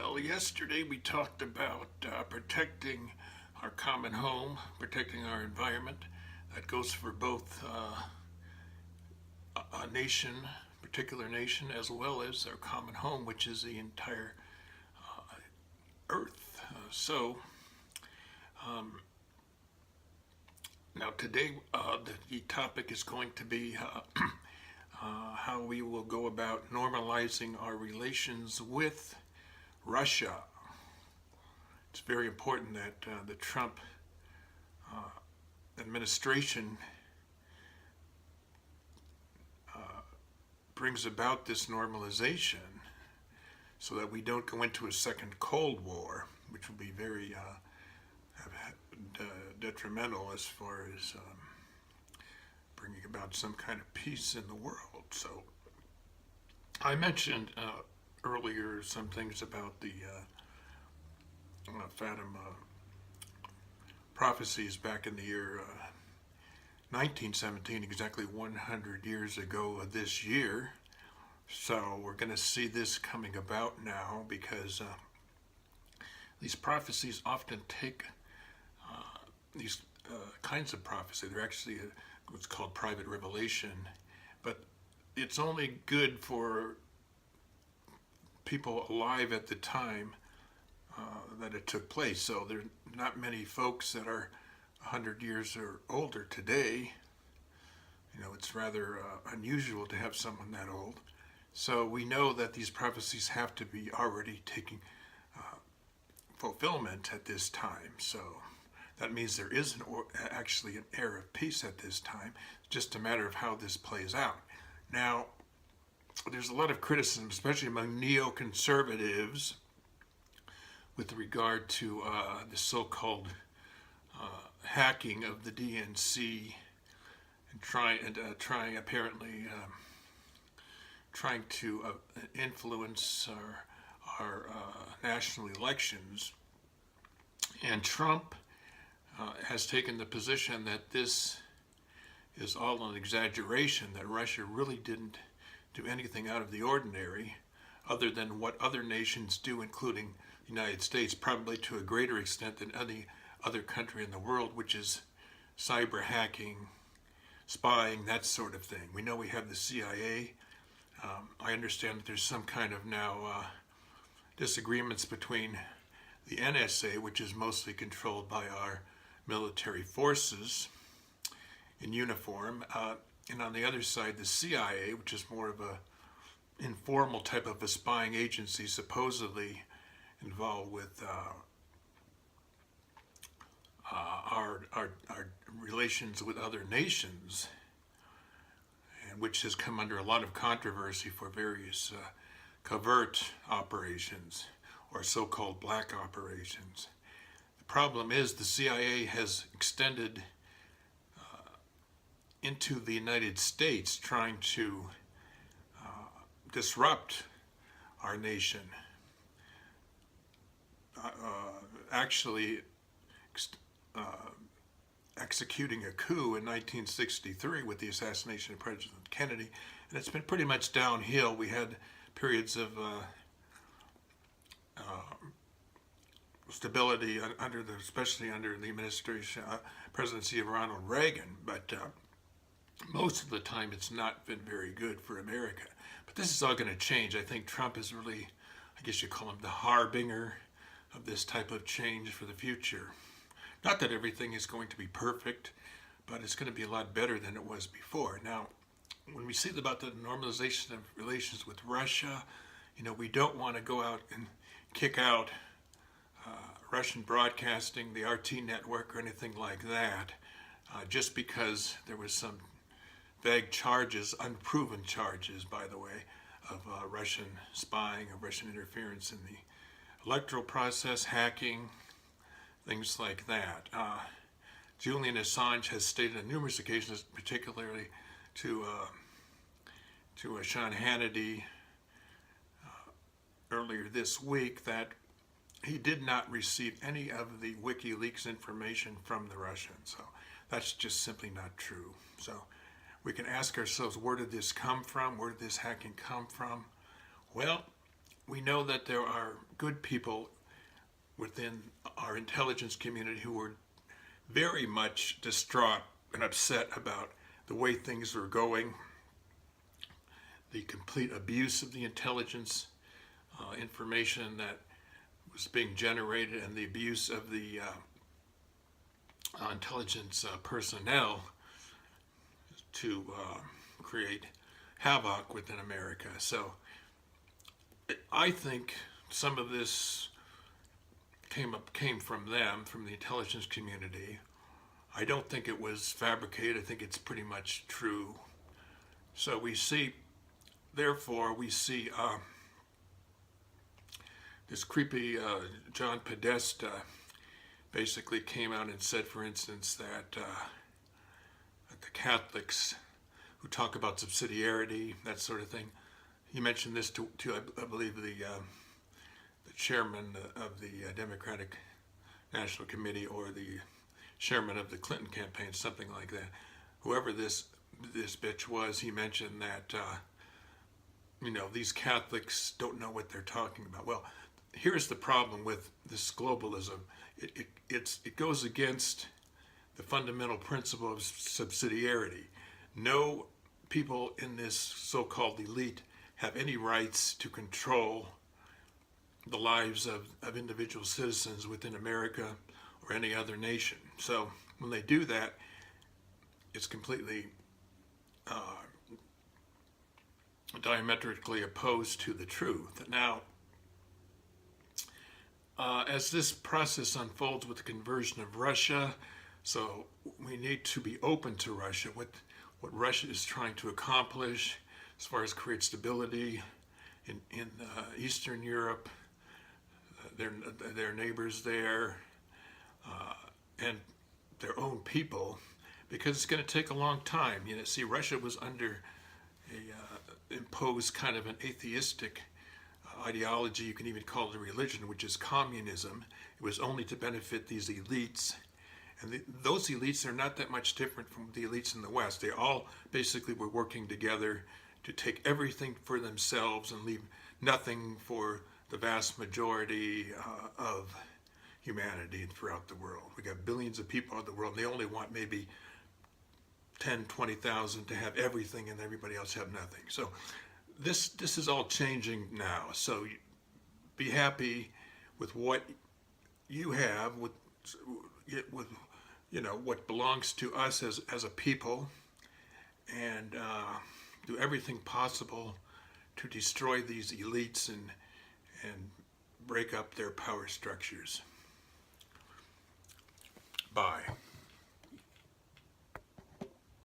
Well, yesterday we talked about protecting our common home, protecting our environment. That goes for both a nation, particular nation, as well as our common home, which is the entire earth. Now today the topic is going to be how we will go about normalizing our relations with Russia. It's very important that the Trump administration brings about this normalization so that we don't go into a second Cold War, which will be very detrimental as far as bringing about some kind of peace in the world. So I mentioned earlier some things about the Fatima prophecies back in the year 1917, exactly 100 years ago this year. So we're going to see this coming about now because these prophecies often take these kinds of prophecy. They're actually what's called private revelation, but it's only good for people alive at the time that it took place. So there are not many folks that are 100 years or older today. You know, it's rather unusual to have someone that old. So we know that these prophecies have to be already taking fulfillment at this time. So that means there is actually an era of peace at this time. It's just a matter of how this plays out. Now, there's a lot of criticism, especially among neoconservatives, with regard to the so-called hacking of the DNC and trying to influence our national elections. And Trump has taken the position that this is all an exaggeration, that Russia really didn't do anything out of the ordinary other than what other nations do, including the United States, probably to a greater extent than any other country in the world, which is cyber hacking, spying, that sort of thing. We know we have the CIA. I understand that there's some kind of now disagreements between the NSA, which is mostly controlled by our military forces in uniform, and on the other side the CIA, which is more of a informal type of a spying agency, supposedly involved with our relations with other nations, and which has come under a lot of controversy for various covert operations or so-called black operations. The problem is the CIA has extended into the United States, trying to disrupt our nation. Actually executing a coup in 1963 with the assassination of President Kennedy, and it's been pretty much downhill. We had periods of stability especially under the administration, presidency of Ronald Reagan, but most of the time it's not been very good for America. But this is all going to change. I think Trump is really, I guess you call him the harbinger of this type of change for the future. Not that everything is going to be perfect, but it's going to be a lot better than it was before. Now, when we see about the normalization of relations with Russia, you know, we don't want to go out and kick out Russian broadcasting, the RT network, or anything like that, just because there was some vague charges, unproven charges, by the way, of Russian spying, of Russian interference in the electoral process, hacking, things like that. Julian Assange has stated on numerous occasions, particularly to Sean Hannity earlier this week, that he did not receive any of the WikiLeaks information from the Russians. So that's just simply not true. So we can ask ourselves, where did this come from? Where did this hacking come from? Well, we know that there are good people within our intelligence community who were very much distraught and upset about the way things were going, the complete abuse of the intelligence information that was being generated, and the abuse of the intelligence personnel to create havoc within America. So I think some of this came from them, from the intelligence community. I don't think it was fabricated. I think it's pretty much true. So we see, therefore, this creepy John Podesta basically came out and said, for instance, that the Catholics who talk about subsidiarity, that sort of thing, he mentioned this to I believe, the chairman of the Democratic National Committee, or the chairman of the Clinton campaign, something like that. Whoever this bitch was, he mentioned that these Catholics don't know what they're talking about. Well, here's the problem with this globalism. It goes against the fundamental principle of subsidiarity. No people in this so-called elite have any rights to control the lives of individual citizens within America or any other nation. So when they do that, it's completely diametrically opposed to the truth. Now, as this process unfolds with the conversion of Russia, so we need to be open to Russia, what Russia is trying to accomplish as far as create stability in Eastern Europe, their neighbors there, and their own people, because it's going to take a long time. See, Russia was under a imposed kind of an atheistic ideology. You can even call it a religion, which is communism. It was only to benefit these elites. And those elites are not that much different from the elites in the West. They all basically were working together to take everything for themselves and leave nothing for the vast majority of humanity throughout the world. We got billions of people in the world, and they only want maybe 10, 20,000 to have everything, and everybody else have nothing. So this is all changing now. So be happy with what you have, with what belongs to us as a people, and do everything possible to destroy these elites and break up their power structures. Bye.